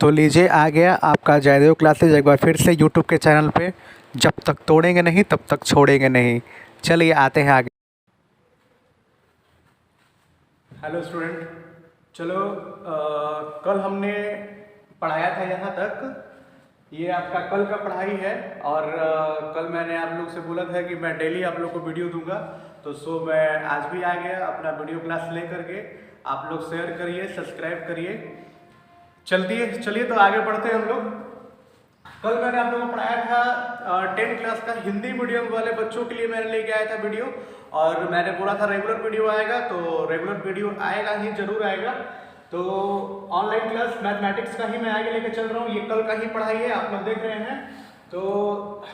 तो लीजिए आ गया आपका जयदेव क्लासेज एक बार फिर से यूट्यूब के चैनल पे। जब तक तोड़ेंगे नहीं तब तक छोड़ेंगे नहीं। चलिए आते हैं आगे। हेलो स्टूडेंट, चलो कल हमने पढ़ाया था यहाँ तक। ये आपका कल का पढ़ाई है और कल मैंने आप लोग से बोला था कि मैं डेली आप लोग को वीडियो दूंगा। तो मैं आज भी आ गया अपना वीडियो क्लास लेकर के। आप लोग शेयर करिए, सब्सक्राइब करिए। चलिए तो आगे बढ़ते हैं हम लोग। कल मैंने आप लोगों को पढ़ाया था 10th क्लास का हिंदी मीडियम वाले बच्चों के लिए मैंने लेके आया था वीडियो। और मैंने बोला था रेगुलर वीडियो आएगा, तो रेगुलर वीडियो आएगा ही, जरूर आएगा। तो ऑनलाइन क्लास मैथमेटिक्स का ही मैं आगे लेके चल रहा हूँ। ये कल का ही पढ़ाई है, आप लोग देख रहे हैं। तो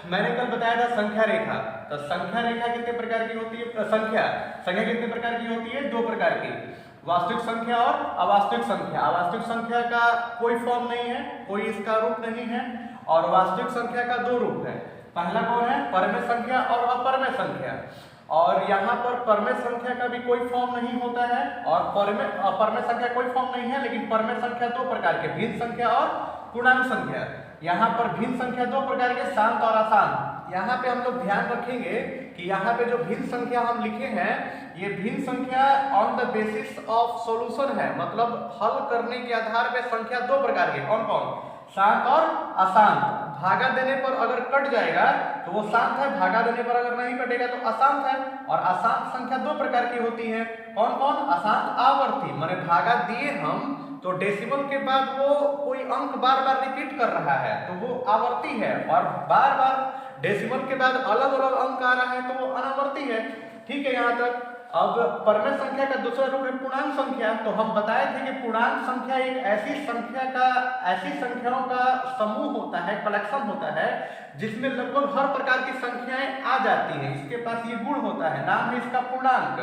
मैंने कल बताया था संख्या रेखा। तो संख्या रेखा कितने प्रकार की होती है? संख्या कितने प्रकार की होती है? 2 प्रकार की, वास्तविक संख्या और अवास्तविक संख्या। अवास्तविक संख्या का कोई फॉर्म नहीं है, कोई इसका रूप नहीं है। और वास्तविक संख्या का 2 रूप है। पहला कौन है? परमेय संख्या और अपरमेय संख्या। और यहाँ पर परमेय संख्या का भी कोई फॉर्म नहीं होता है और अपरमेय संख्या कोई फॉर्म नहीं है। लेकिन परमेय संख्या 2 प्रकार के, भिन्न संख्या और पूर्णांक संख्या। यहाँ पर भिन्न संख्या 2 प्रकार के, शांत और अशांत। यहाँ पे हम लोग ध्यान रखेंगे कि यहाँ पे जो भिन्न संख्या हम लिखे हैं, ये भिन्न संख्या on the basis of solution है। मतलब हल करने के आधार पे संख्या 2 प्रकार के। कौन कौन? शांत और अशांत। भागा देने पर अगर कट जाएगा तो वो शांत है, भागा देने पर अगर नहीं कटेगा तो अशांत है। और अशांत संख्या 2 प्रकार की होती है। कौन कौन? अशांत आवर्ती, माने भागा दिए हम तो डेसिमल के बाद वो कोई अंक बार बार रिपीट कर रहा है तो वो आवर्ती है। और बार बार डेसिमल के बाद अलग अलग अंक आ रहा है तो वो अनावर्ती है। ठीक है यहाँ तक। अब परमेय संख्या का दूसरा रूप है पूर्णांक संख्या। तो हम बताए थे कि पूर्णांक संख्या एक ऐसी संख्याओं का समूह होता है, कलेक्शन होता है, जिसमें लगभग हर प्रकार की संख्याएं आ जाती हैं। इसके पास ये गुण होता है, नाम है इसका पूर्णांक।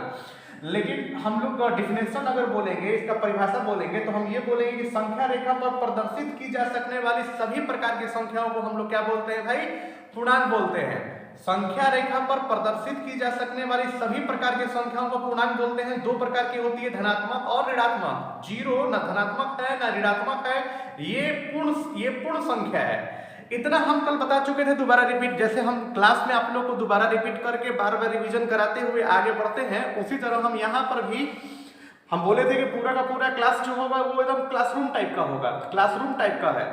लेकिन हम लोग डिफिनेशन अगर बोलेंगे, इसका परिभाषा बोलेंगे, तो हम ये बोलेंगे कि संख्या रेखा पर प्रदर्शित की जा सकने वाली सभी प्रकार की संख्याओं को हम लोग क्या बोलते हैं भाई? पूर्णांक बोलते हैं। संख्या रेखा पर प्रदर्शित की जा सकने वाली सभी प्रकार की संख्याओं को पूर्णांक बोलते हैं। 2 प्रकार की होती है, धनात्मक और ऋणात्मक। जीरो न धनात्मक है न ऋणात्मक है, ये पूर्ण संख्या है। इतना हम कल बता चुके थे, दोबारा रिपीट। जैसे हम क्लास में आप लोग को दोबारा रिपीट करके बार बार रिवीजन कराते हुए आगे बढ़ते हैं, उसी तरह हम यहाँ पर भी हम बोले थे कि पूरा का पूरा क्लास जो होगा वो एकदम क्लासरूम टाइप का होगा, क्लासरूम टाइप का है।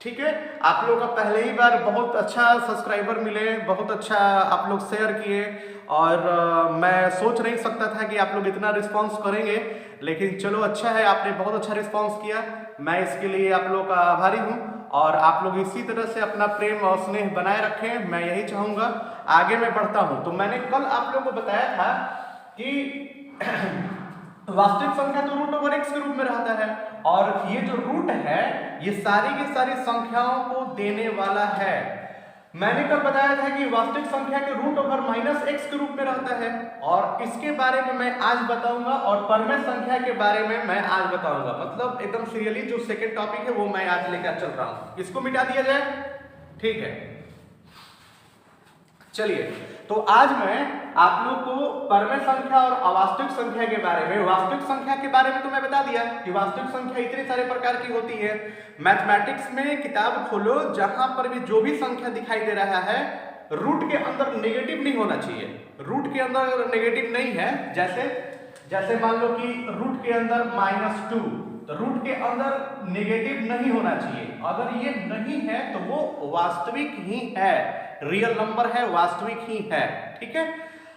ठीक है, आप लोग का पहले ही बार बहुत अच्छा सब्सक्राइबर मिले, बहुत अच्छा आप लोग शेयर किए। और मैं सोच नहीं सकता था कि आप लोग इतना रिस्पांस करेंगे, लेकिन चलो अच्छा है, आपने बहुत अच्छा रिस्पांस किया। मैं इसके लिए आप लोग का आभारी हूँ। और आप लोग इसी तरह से अपना प्रेम और स्नेह बनाए रखें, मैं यही चाहूँगा। आगे मैं बढ़ता हूँ। तो मैंने कल आप लोग को बताया था कि वास्तविक संख्या तो रूट ओवर एक्स के रूप में रहता है। और ये जो रूट है ये सारी की सारी संख्याओं को देने वाला है। मैंने कल बताया था कि वास्तविक संख्या के रूट ओवर माइनस एक्स के रूप में रहता है। और इसके बारे में मैं आज बताऊंगा और परमेय संख्या के बारे में मैं आज बताऊंगा। मतलब एकदम सीरियसली जो सेकंड टॉपिक है वो मैं आज लेकर चल रहा हूं। इसको मिटा दिया जाए, ठीक है। चलिए, तो आज मैं आप लोग को परमेय संख्या और अवास्तविक संख्या के बारे में, वास्तविक संख्या के बारे में तो मैं बता दिया कि वास्तविक संख्या इतने सारे प्रकार की होती है। मैथमेटिक्स में किताब खोलो, जहां पर भी जो भी संख्या दिखाई दे रहा है, रूट के अंदर नेगेटिव नहीं होना चाहिए। रूट के अंदर नेगेटिव नहीं है, जैसे मान लो कि रूट के अंदर -2, तो रूट के अंदर नेगेटिव नहीं होना चाहिए। अगर ये नहीं है तो वो वास्तविक ही है, रियल नंबर है, वास्तविक ही है। ठीक है,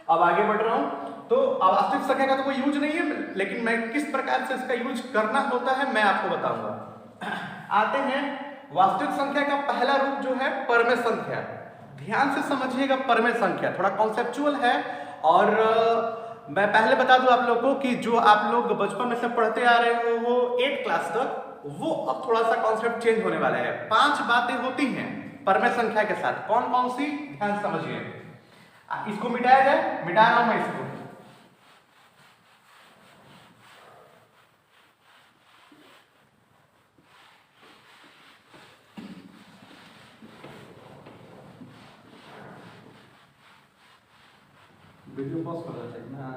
अब आगे बढ़ रहा हूं। तो अवास्तविक संख्या का तो कोई यूज नहीं है, लेकिन मैं किस प्रकार से इसका यूज करना होता है मैं आपको बताऊंगा। आते हैं वास्तविक संख्या का पहला रूप जो है परमेय संख्या। ध्यान से समझिएगा, परमेय संख्या थोड़ा कॉन्सेप्चुअल है। और मैं पहले बता दूं आप लोग को कि जो आप लोग बचपन में से पढ़ते आ रहे हो वो 8 क्लास तक, वो अब थोड़ा सा कॉन्सेप्ट चेंज होने वाला है। 5 बातें होती हैं परमेय संख्या के साथ। कौन कौन सी? ध्यान समझिए। इसको मिटाया जाए, मिटा रहा हूं मैं इसको। वीडियो पॉज कर देना।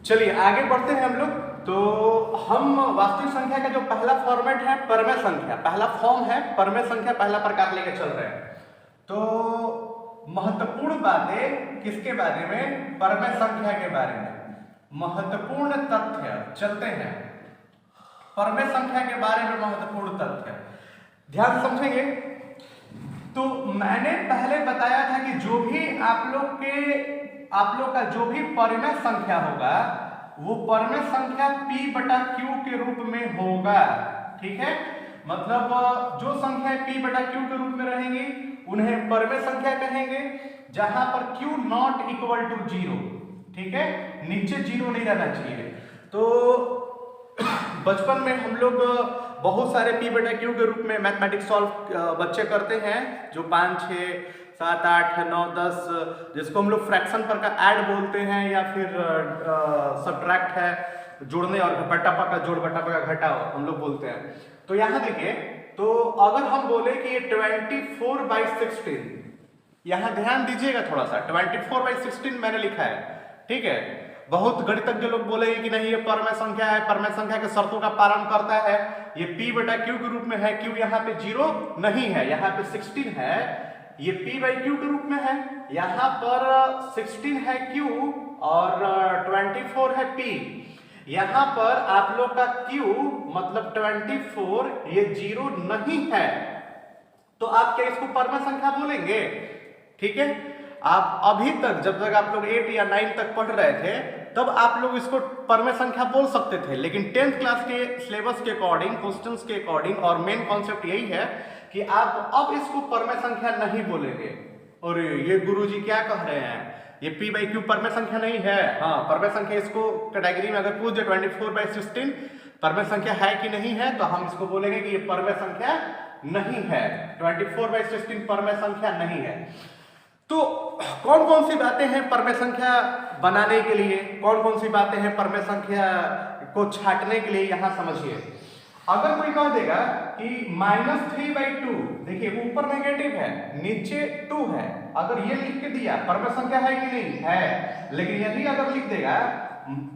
चलिए आगे बढ़ते हैं हम लोग। तो हम वास्तविक संख्या का जो पहला फॉर्मेट है परमेय संख्या, पहला फॉर्म है परमेय संख्या, पहला प्रकार लेके चल रहे हैं। तो महत्वपूर्ण बातें किसके बारे में? परमेय संख्या के बारे में। महत्वपूर्ण तथ्य चलते हैं परमेय संख्या के बारे में। महत्वपूर्ण तथ्य ध्यान से समझेंगे। तो मैंने पहले बताया था कि जो भी आप लोग का जो भी परमेय संख्या होगा वो परमेय संख्या P बटा Q के रूप में होगा। ठीक है, मतलब जो संख्या P बटा Q के रूप में रहेंगी उन्हें परमेय संख्या कहेंगे, जहां पर Q नॉट इक्वल टू 0। ठीक है, नीचे 0 नहीं रहना चाहिए। तो बचपन में हम लोग बहुत सारे P बटा Q के रूप में मैथमेटिक्स सॉल्व बच्चे करते हैं, जो 5, 6, 7, 8, 9, 10, जिसको हम लोग फ्रैक्शन पर का ऐड बोलते हैं, या फिर सब्ट्रैक्ट है, जोड़ने और घटापा का जोड़, घटापा का घटाव हम लोग बोलते हैं। तो यहाँ देखिए, तो अगर हम बोले कि ये 24/16, यहाँ ध्यान दीजिएगा थोड़ा सा, 24/16 मैंने लिखा है। ठीक है, बहुत गणितज्ञ लोग बोलेंगे कि नहीं ये परमेय संख्या है, परमेय संख्या के शर्तों का पालन करता है, ये P बटा Q के रूप में है। Q यहाँ पे 0 नहीं है, यहाँ पे 16 है, ये P बाई Q के रूप में है। यहाँ पर 16 है Q और 24 है P। यहाँ पर आप लोग का Q मतलब 24 ये 0 नहीं है, तो आप क्या इसको परमेय संख्या बोलेंगे? ठीक है, आप अभी तक जब तक आप लोग 8 या 9 तक पढ़ रहे थे तब आप लोग इसको परमेय संख्या बोल सकते थे, लेकिन 10th क्लास के सिलेबस के अकॉर्डिंग, क्वेश्चंस के अकॉर्डिंग, और मेन कॉन्सेप्ट यही है कि आप अब इसको परमेय संख्या नहीं बोलेंगे। और ये गुरुजी क्या कह रहे हैं, ये P बाई Q परमेय संख्या नहीं है? हाँ, परमेय संख्या इसको कैटेगरी में अगर पूछ दे 24/16 परमेय संख्या है कि नहीं है, तो हम इसको बोलेंगे कि ये परमेय संख्या नहीं है, 24/16 परमेय संख्या नहीं है। तो कौन कौन सी बातें हैं परमेय संख्या बनाने के लिए, कौन कौन सी बातें हैं परमेय संख्या को छांटने के लिए, यहां समझिए। अगर कोई कह देगा कि -3/2, देखिए ऊपर नेगेटिव है, नीचे 2 है, अगर ये लिख के दिया परमेय संख्या है कि नहीं है, लेकिन यदि अगर लिख देगा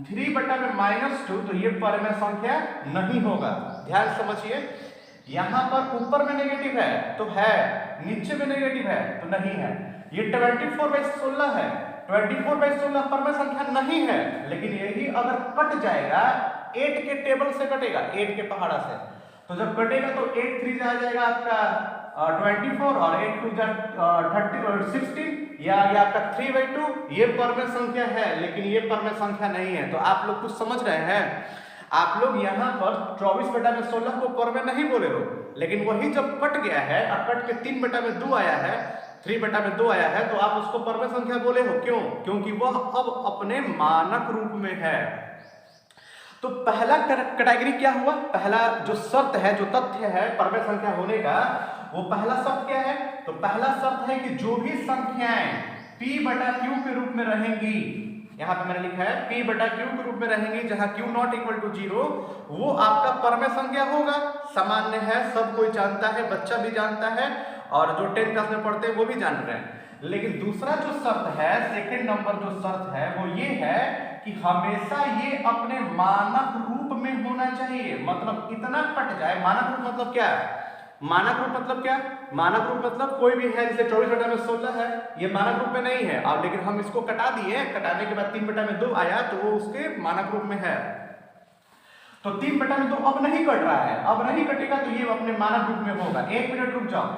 3 बटा में -2 तो ये परमेय संख्या नहीं होगा। ध्यान समझिए, यहां पर ऊपर में नेगेटिव है तो है, नीचे में नेगेटिव है तो नहीं है। ये 24/16 है, 24/16 परमेय संख्या नहीं है, लेकिन यही अगर कट जाएगा 8 के टेबल से कटेगा, 8 के पहाड़ा से, तो जब कटेगा तो 8 3 आ जाएगा आपका 24 और 8 2 30 और 16, या आपका 3/2, ये परमेय संख्या है, लेकिन ये परमेय संख्या नहीं है। तो आप लोग कुछ समझ रहे हैं? आप लोग यहाँ पर 24/16 को परमेय नहीं बोले हो, लेकिन वही जब कट गया है और कट के 3/2 आया है, 3/2 आया है, तो आप उसको परमेय संख्या बोले हो। क्यों? क्योंकि वह अब अपने मानक रूप में है। तो पहला कैटेगरी क्या हुआ? पहला जो शर्त है, जो तथ्य है परमेय संख्या होने का, वो पहला शर्त क्या है? तो पहला शर्त है कि जो भी संख्याएं P बटा Q के रूप में रहेंगी, यहाँ पे मैंने लिखा है P बटा Q के रूप में रहेंगी, जहां Q नॉट इक्वल टू 0, वो आपका परमेय संख्या होगा। सामान्य है, सब कोई जानता है, बच्चा भी जानता है, और जो 10th क्लास में पढ़ते हैं वो भी जान रहे हैं। लेकिन दूसरा जो शर्त है, सेकंड नंबर जो शर्त है, वो ये है कि हमेशा ये अपने मानक रूप में होना चाहिए। मतलब इतना कट जाए, मानक रूप मतलब क्या है? मानक रूप मतलब क्या? मानक रूप मतलब कोई भी है, जैसे 24/16 है, ये मानक रूप में नहीं है, अब लेकिन हम इसको कटा दिए, कटाने के बाद 3/2 आया तो वो उसके मानक रूप में है। तो 3/2 अब नहीं कट रहा है, अब नहीं कटेगा तो ये अपने मानक रूप में होगा। 1 मिनट रुक जाओ,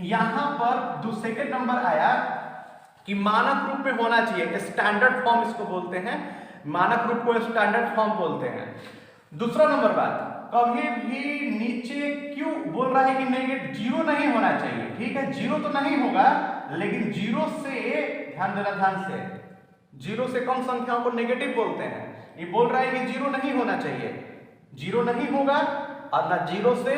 यहां पर सेकंड नंबर आया कि मानक रूप में होना चाहिए, स्टैंडर्ड फॉर्म इसको बोलते हैं, मानक रूप को स्टैंडर्ड फॉर्म बोलते हैं। दूसरा नंबर बात, कभी भी नीचे क्यों बोल रहा है कि नेगेटिव 0 नहीं होना चाहिए। ठीक है, 0 तो नहीं होगा, लेकिन 0 से, ध्यान देना ध्यान से, 0 से कम संख्याओं को नेगेटिव बोलते हैं। ये बोल रहा है कि 0 नहीं होना चाहिए, 0 नहीं होगा, और ना 0 से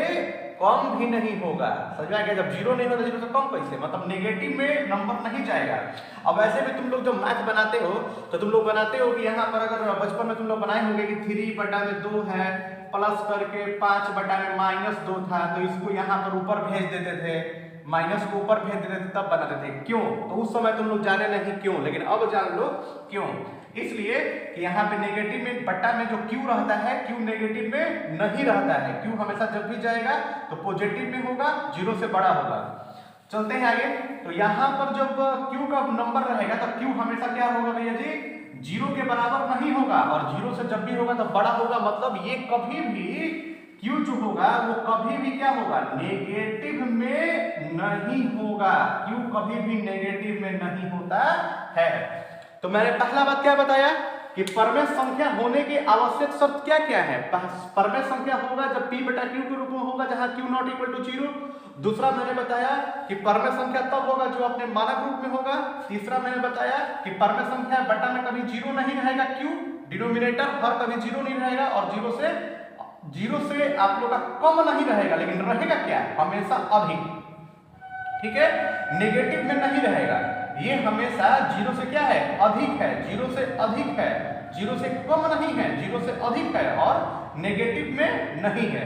कम भी नहीं होगा। समझ में आ गया? जब 0 नहीं होगा, 0 से कम कैसे? मतलब नेगेटिव में नंबर नहीं जाएगा। अब ऐसे भी तुम लोग जब मैथ बनाते हो तो तुम लोग बनाते हो कि यहाँ पर अगर बचपन में तुम लोग बनाए होंगे कि 3/2 है, प्लस करके 5/-2 था, तो इसको यहाँ पर ऊपर भेज देते थे, माइनस को ऊपर भेज देते थे, तब बनाते थे। क्यों? तो उस समय तुम लोग जाने नहीं क्यों, लेकिन अब जान लो क्यों। इसलिए कि यहाँ पे नेगेटिव में बट्टा में जो Q रहता है, Q नेगेटिव में नहीं रहता है। Q हमेशा जब भी जाएगा तो पॉजिटिव में होगा, 0 से बड़ा होगा। चलते हैं आगे। तो यहाँ पर जब Q का नंबर रहेगा तो Q हमेशा क्या होगा भैया जी, 0 के बराबर नहीं होगा, और 0 से जब भी होगा तो बड़ा होगा। मतलब ये कभी भी Q जो होगा वो कभी भी क्या होगा, नेगेटिव में नहीं होगा। Q कभी भी नेगेटिव में नहीं होता है। तो मैंने पहला बात क्या बताया कि परमेय संख्या होने के आवश्यक शर्त क्या क्या है। परमेय संख्या होगा जब P बटा Q के रूप में होगा, जहां Q नॉट इक्वल टू 0। दूसरा मैंने बताया कि परमेय संख्या तब होगा जो अपने मानक रूप में होगा। तीसरा मैंने बताया कि परमेय संख्या बटा में कभी 0 नहीं रहेगा, Q डिनोमिनेटर हर कभी 0 नहीं रहेगा, और 0 से आप लोग का कम नहीं रहेगा, लेकिन रहेगा क्या, हमेशा अधिक। ठीक है, नेगेटिव में नहीं रहेगा, ये हमेशा 0 से क्या है, अधिक है, 0 से अधिक है, 0 से कम नहीं है, 0 से अधिक है, और नेगेटिव में नहीं है।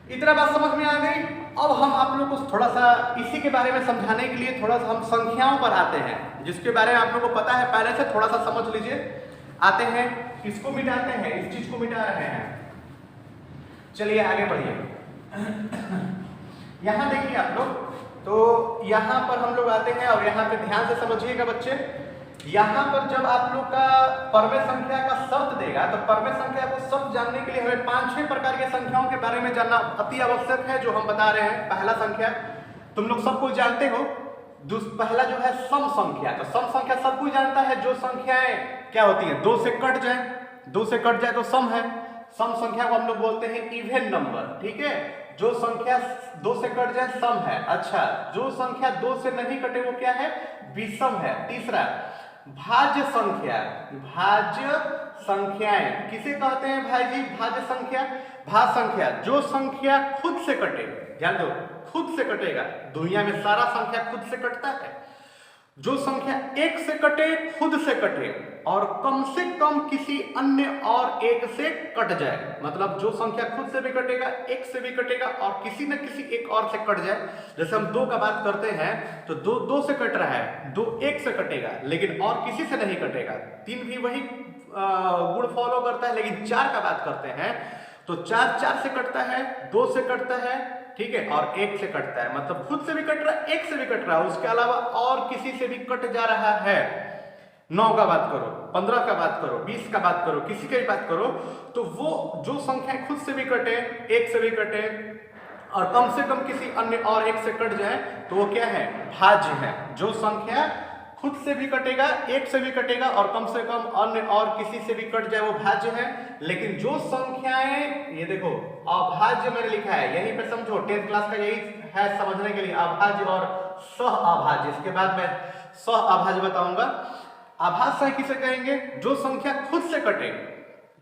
इतना बात समझ में आ गई। अब हम आप लोग को थोड़ा सा इसी के बारे में समझाने के लिए थोड़ा सा हम संख्याओं पर आते हैं, जिसके बारे में आप लोग को पता है पहले से, थोड़ा सा समझ लीजिए। आते हैं, इसको मिटाते हैं, इस चीज को मिटा रहे हैं। चलिए आगे बढ़िए। यहां देखिए आप लोग, तो यहां पर हम लोग आते हैं, और यहां पे ध्यान से समझिएगा बच्चे। यहां पर जब आप लोग का परमेय संख्या का शर्त देगा, तो परमेय संख्या को शर्त जानने के लिए हमें 5-6 प्रकार की संख्याओं के बारे में जानना अति आवश्यक है, जो हम बता रहे हैं। पहला संख्या तुम लोग सब कुछ जानते हो, पहला जो है सम संख्या। तो सम संख्या सब कुछ जानता है, जो संख्याएं क्या होती है, 2 से कट जाए, 2 से कट जाए तो सम है। सम संख्या को हम लोग बोलते हैं इवन नंबर। ठीक है, जो संख्या 2 से कट जाए सम है। अच्छा, जो संख्या 2 से नहीं कटे वो क्या है, विषम है। तीसरा भाज्य संख्या। भाज्य संख्याएं किसे कहते हैं भाई जी, भाज्य संख्या, भाज्य संख्या जो संख्या खुद से कटे। ध्यान दो, खुद से कटेगा। दुनिया में सारा संख्या खुद से कटता है। जो संख्या 1 से कटे, खुद से कटे, और कम से कम किसी अन्य और एक से कट जाए। मतलब जो संख्या खुद से भी कटेगा, 1 से भी कटेगा, और किसी न किसी एक और से कट जाए। जैसे हम 2 का बात करते हैं तो 2 से कट रहा है, 2 1 से कटेगा, लेकिन और किसी से नहीं कटेगा। 3 भी वही गुण फॉलो करता है, लेकिन 4 का बात करते हैं तो 4 से कटता है, 2 से कटता है, ठीक है, और 1 से कटता है। मतलब खुद से भी कट रहा है, 1 से भी कट रहा है, उसके अलावा और किसी से भी कट जा रहा है। 9 का बात करो, 15 का बात करो, 20 का बात करो, किसी की बात करो, तो वो जो संख्या खुद से भी कटे, 1 से भी कटे, और कम से कम किसी अन्य और एक से कट जाए, तो वो क्या है, भाज्य है। जो संख्या खुद से भी कटेगा, 1 से भी कटेगा, और कम से कम अन्य और किसी से भी कट जाए, वो भाज्य है। लेकिन जो संख्याएं, ये देखो अभाज्य मैंने लिखा है, यहीं पे समझो, 10th क्लास का यही है समझने के लिए, अभाज्य और सह अभाज्य। इसके बाद मैं सह अभाज्य बताऊंगा। अभाज्य किसे कहेंगे, जो संख्या खुद से कटे।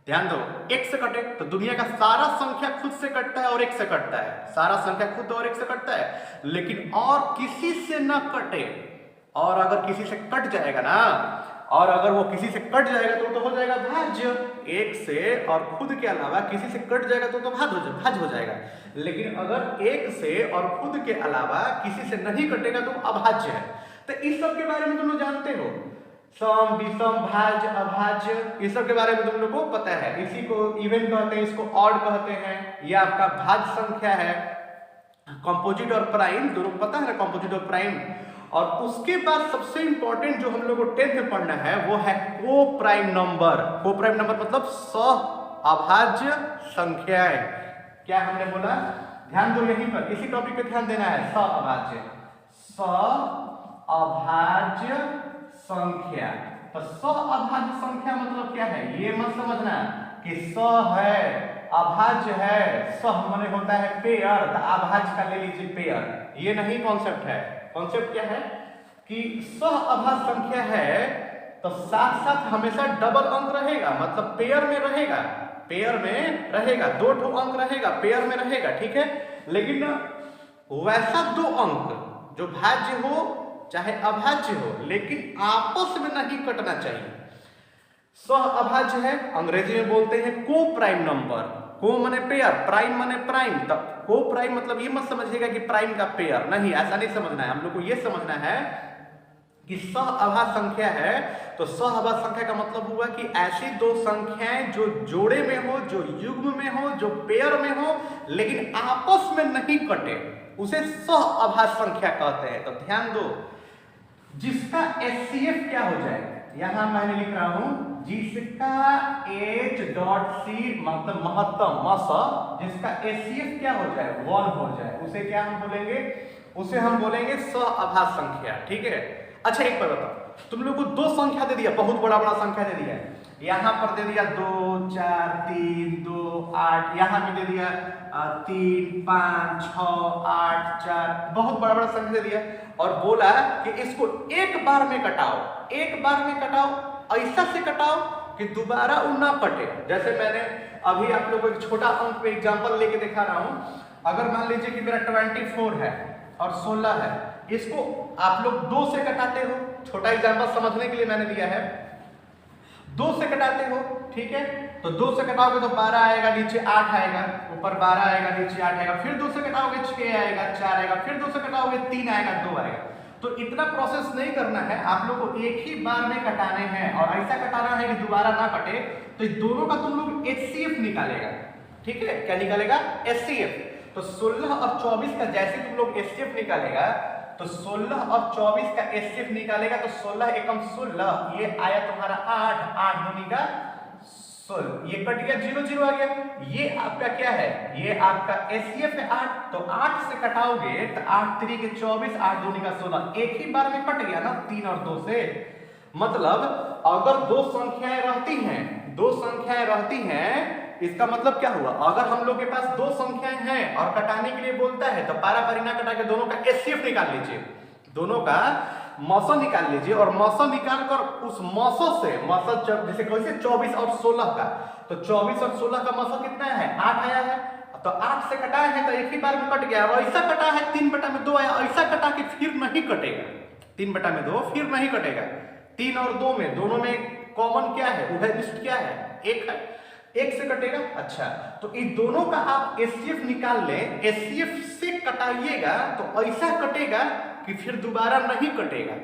ध्यान दो, 1 से कटे तो दुनिया का सारा संख्या खुद से कटता है और 1 से कटता है, सारा संख्या खुद और 1 से कटता है, लेकिन और किसी से न कटे। और अगर किसी से कट जाएगा ना, और अगर वो किसी से कट जाएगा तो हो जाएगा भाज्य। 1 से और खुद के अलावा किसी से कट जाएगा तो भाज्य हो जाएगा। लेकिन अगर 1 से और खुद के अलावा किसी से नहीं कटेगा तो अभाज्य है। तो इस सब के बारे में तुम लोग जानते हो, सम, विषम, भाज्य, अभाज्य, इस सब के बारे में तुम लोग को पता है। इसी को इवन कहते हैं, इसको ऑड कहते हैं। यह आपका भाज्य संख्या है। कंपोजिट और प्राइम दोनों पता है ना, कंपोजिट और प्राइम। और उसके बाद सबसे इंपॉर्टेंट जो हम लोग को 10th में पढ़ना है वो है को प्राइम नंबर। को प्राइम नंबर मतलब सह अभाज्य संख्याएं। क्या हमने बोला, ध्यान दो यहीं पर, इसी टॉपिक पे ध्यान देना है। सह अभाज्य, सह अभाज्य संख्या। तो सह अभाज्य संख्या मतलब क्या है, ये मत समझना कि सह है, अभाज्य है। सह माने होता है पेयर, तो अभाज्य का ले लीजिए पेयर, ये नहीं कॉन्सेप्ट है। कॉन्सेप्ट क्या है कि सह अभाज्य संख्या है तो साथ साथ हमेशा डबल अंक रहेगा, मतलब पेयर में रहेगा, पेयर में रहेगा, 2 अंक रहेगा, पेयर में रहेगा, ठीक है। लेकिन वैसा 2 अंक जो भाज्य हो चाहे अभाज्य हो, लेकिन आपस में नहीं कटना चाहिए। सह अभाज्य है, अंग्रेजी में बोलते हैं को प्राइम नंबर। को माने पेयर, प्राइम माने प्राइम। तब को प्राइम मतलब ये मत समझिएगा कि प्राइम का पेयर, नहीं, ऐसा नहीं समझना है। हम लोग को ये समझना है कि सहअभाज्य संख्या है, तो सहअभाज्य संख्या का मतलब हुआ कि ऐसी दो संख्याएं जो जोड़े में हो, जो युग्म में हो, जो पेयर में हो, लेकिन आपस में नहीं कटे, उसे सहअभाज्य संख्या कहते हैं। तो ध्यान दो, जिसका HCF क्या हो जाए, यहां मैंने लिख रहा हूं जिसका H.C मतलब महत्तम मस, जिसका HCF क्या हो जाए 1 हो जाए, उसे क्या हम बोलेंगे, उसे हम बोलेंगे सहअभाज्य संख्या। ठीक है। अच्छा एक बार बताओ, तुम लोग को दो संख्या दे दिया, बहुत बड़ा बड़ा संख्या दे दिया है, यहां पर दे दिया 2 4 3 2 8, यहां भी दे दिया 3 5 6 8 4, बहुत बड़ा बड़ा संख्या दे दिया, और बोला कि इसको एक बार में कटाओ, एक बार में कटाओ, ऐसा से कटाओ कि दोबारा वो ना कटे। जैसे मैंने अभी आप लोगों को एक छोटा अंक पे एग्जांपल लेके दिखा रहा हूं। अगर मान लीजिए कि मेरा 24 है और 16 है, इसको आप लोग 2 से कटाते हो, छोटा एग्जांपल समझने के लिए मैंने दिया है, 2 से कटाते हो। ठीक है, तो 2 से कटाओगे तो 12 आएगा, नीचे 8 आएगा, ऊपर 12 आएगा, नीचे 8 आएगा, फिर 2 से कटाओगे 6 आएगा, 4 आएगा, फिर 2 से कटाओगे 3 आएगा, 2 आएगा। तो इतना प्रोसेस नहीं करना है, आप लोग को एक ही बार में कटाने हैं, और ऐसा कटाना है कि दोबारा ना कटे। तो इन दोनों का तुम लोग HCF निकालेगा। ठीक है, क्या निकालेगा, HCF। तो 16 और 24 का जैसे तुम लोग HCF निकालेगा, तो 16 और 24 का HCF निकालेगा, तो 16 एकम 16, ये आया तुम्हारा 8, 8 दूनी का 16, ये कट गया, 0 0 आ गया। ये आपका क्या है, ये आपका HCF है 8, तो 8 से कटाओगे तो 8 3 के 24, 8 दूनी का 16, एक ही बार में कट गया ना 3 और 2 से। मतलब अगर दो संख्याएं रहती हैं, दो संख्याएं रहती हैं, इसका मतलब क्या हुआ, अगर हम लोग के पास दो संख्याएं हैं और कटाने के लिए बोलता है, तो पारा पारी ना कटा के दोनों का HCF निकाल लीजिए, दोनों का मौसा निकाल लीजिए, और मौसा निकाल कर उस मौसा से मौसा जैसे कैसे 24 और 16 का, तो 24 और 16 का मौसा कितना है, 8 आया है, तो 8 से कटा है तो एक ही बार में कट गया। और ऐसा कटा है 3/2 आया, ऐसा कटा कि फिर नहीं कटेगा, 3/2 फिर नहीं कटेगा। 3 और 2 में, दोनों में कॉमन क्या है, उभयनिष्ठ क्या है, 1 है, 1 से कटेगा। अच्छा, तो इन दोनों का आप HCF निकाल लें, HCF से कटाइएगा तो ऐसा कटेगा कि फिर दोबारा नहीं कटेगा।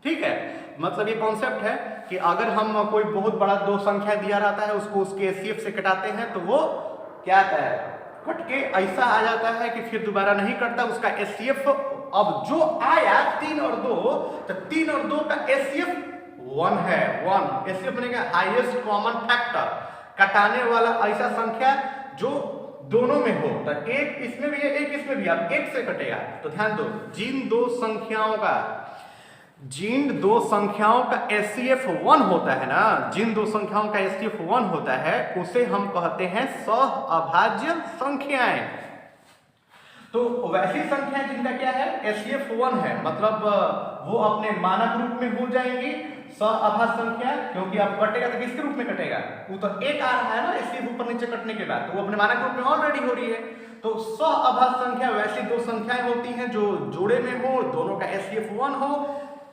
ठीक है, मतलब ये कॉन्सेप्ट है कि अगर हम कोई बहुत बड़ा दो संख्या दिया रहता है, उसको उसके HCF से कटाते हैं, तो वो क्या आता है, कट के ऐसा आ जाता है कि फिर दोबारा नहीं कटता उसका HCF। अब जो आया 3 और 2, तो 3 और 2 का HCF 1 है, 1 HCF बनेगा हाईएस्ट कॉमन फैक्टर, कटाने वाला ऐसा संख्या जो दोनों में हो, तो एक इसमें भी है, एक इसमें भी, अब 1 से कटेगा। तो ध्यान दो, जिन दो संख्याओं का HCF 1 होता है ना, जिन दो संख्याओं का HCF 1 होता है, उसे हम कहते हैं सहअभाज्य संख्याएं। तो वैसी संख्याएं जिनका क्या है, HCF 1 है, मतलब वो अपने मानक रूप में हो जाएंगी सहअभाज्य संख्या, क्योंकि अब कटेगा तो किसके रूप में कटेगा, वो तो 1 आ रहा है ना HCF ऊपर नीचे कटने के बाद, तो वो अपने मानक रूप में ऑलरेडी हो रही है। तो सहअभाज्य संख्या वैसी दो संख्याएं होती हैं जो जोड़े में हो, दोनों का HCF 1 हो,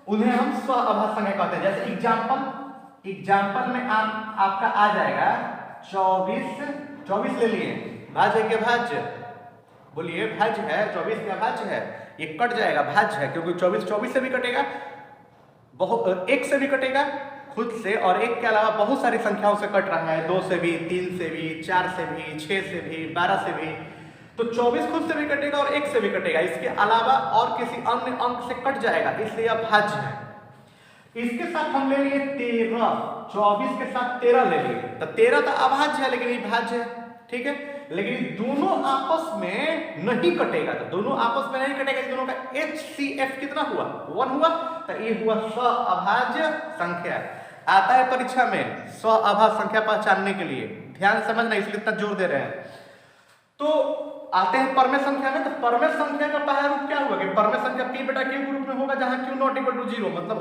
उन्हें हम सहअभाज्य संख्या कहते हैं। जैसे एग्जाम्पल में आपका आ जाएगा 24 ले लिए, भाज्य के भाज्य, बोलिए भाज्य है, 24 का भाज्य है, ये कट जाएगा, भाज्य है, क्योंकि 24 से भी कटेगा, बहुत 1 से भी कटेगा खुद से, और 1 के अलावा बहुत सारी संख्याओं से कट रहा है, 2 से भी, 3 से भी, 4 से भी, 6 से भी, 12 से भी। तो 24 खुद से भी कटेगा और 1 से भी कटेगा, इसके अलावा और किसी अन्य अंक से कट जाएगा, इसलिए यह भाज्य है। इसके साथ हम ले लिए 13, 24 के साथ 13 ले लिए, तो 13 तो अभाज्य है लेकिन ये भाज्य है। ठीक है, लेकिन दोनों आपस में नहीं कटेगा, तो दोनों आपस में नहीं कटेगा, दोनों का HCF कितना हुआ, 1 हुआ, तो ये हुआ सहअभाज्य संख्या। आता है परीक्षा में सहअभाज्य संख्या पहचानने के लिए, ध्यान समझना, इसलिए इतना जोर दे रहे हैं। तो आते हैं परमेय संख्या में, तो परमेय संख्या का पहला रूप क्या होगा कि परमेय संख्या P/Q के रूप में होगा, जहां Q ≠ 0, मतलब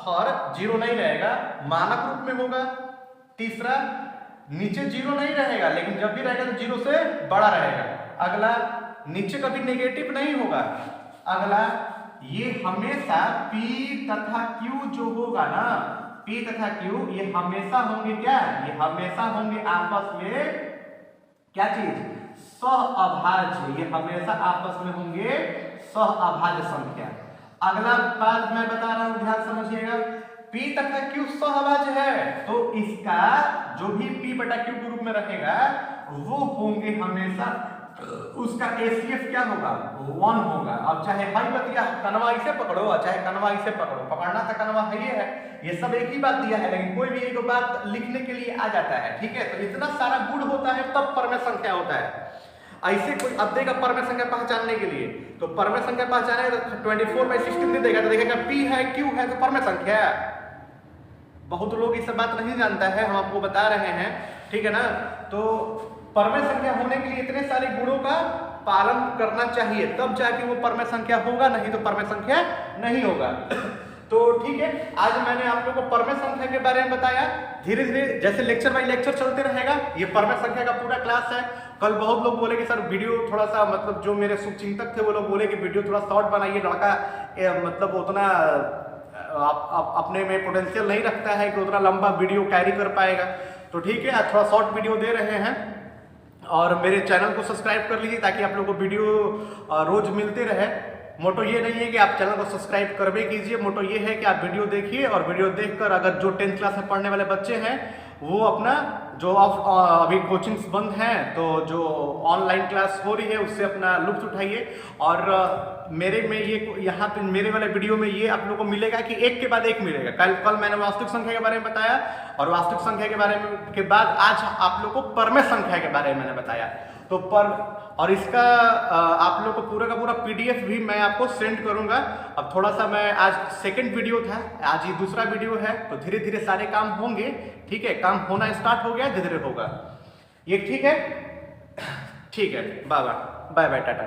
हर 0 नहीं रहेगा, मानक रूप में होगा। तीसरा, नीचे 0 नहीं रहेगा, लेकिन जब भी रहेगा तो 0 से बड़ा रहेगा। अगला, नीचे कभी नेगेटिव नहीं होगा। अगला, ये हमेशा P तथा Q जो होगा ना, P तथा Q ये हमेशा होंगे क्या, ये हमेशा होंगे आपस में क्या चीज, सहअभाज्य, ये हमेशा आपस में होंगे सहअभाज्य संख्या। अगला बात मैं बता रहा हूं, ध्यान समझिएगा। P तथा Q सहभाज्य है तो इसका जो भी P बटा Q के रूप में रहेगा वो होंगे हमेशा, उसका ACF क्या होगा, 1 होगा। अब चाहे हाई बतिया कनवा इसे पकड़ो और चाहे कनवा इसे पकड़ो, पकड़ना तो कनवा है, ये सब एक ही बात दिया है, लेकिन कोई भी एक बात लिखने के लिए आ जाता है, ठीक है। तो इतना सारा गुण होता है तब परमेय संख्या होता है। ऐसे कोई अब देगा परमेय संख्या पहचानने के लिए, तो परमेय संख्या पहचाने तो 24/16 नहीं देगा, तो देखेगा P है Q है तो परमेय संख्या है। बहुत लोग इस बात नहीं जानता है, हम आपको बता रहे हैं, ठीक है ना। तो परमेय संख्या होने के लिए इतने सारे गुणों का पालन करना चाहिए, तब जाके वो परमेय संख्या होगा, नहीं तो परमेय संख्या नहीं होगा। तो ठीक है, आज मैंने आप लोगों को परमेय संख्या के बारे में बताया। धीरे धीरे जैसे लेक्चर बाय लेक्चर चलते रहेगा, ये परमेय संख्या का पूरा क्लास है। कल बहुत लोग बोले कि सर वीडियो थोड़ा सा, मतलब जो मेरे शुभचिंतक थे वो लोग बोले कि वीडियो थोड़ा शॉर्ट बनाइए, लड़का मतलब उतना अपने में पोटेंशियल नहीं रखता है कि उतना लंबा वीडियो कैरी कर पाएगा। तो ठीक है, आज थोड़ा शॉर्ट वीडियो दे रहे हैं और मेरे चैनल को सब्सक्राइब कर लीजिए ताकि आप लोगों को वीडियो रोज मिलते रहे। मोटो ये नहीं है कि आप चैनल को सब्सक्राइब करवे कीजिए, मोटो ये है कि आप वीडियो देखिए और वीडियो देखकर अगर जो 10th क्लास में पढ़ने वाले बच्चे हैं वो अपना जो अभी कोचिंग्स बंद हैं तो जो ऑनलाइन क्लास हो रही है उससे अपना लुत्फ उठाइए। और मेरे में ये यहाँ पे मेरे वाले वीडियो में ये आप लोगों को मिलेगा कि एक के बाद एक मिलेगा। कल मैंने वास्तविक संख्या के बारे में बताया और वास्तविक संख्या के बारे में के बाद आज आप लोग को परमेय संख्या के बारे में मैंने बताया। तो और इसका आप लोग को पूरा का पूरा PDF भी मैं आपको सेंड करूंगा। अब थोड़ा सा मैं आज सेकंड वीडियो था, आज ये दूसरा वीडियो है, तो धीरे धीरे सारे काम होंगे, ठीक है। काम होना स्टार्ट हो गया, धीरे धीरे होगा ये, ठीक है। ठीक है, bye bye, bye bye, Tata.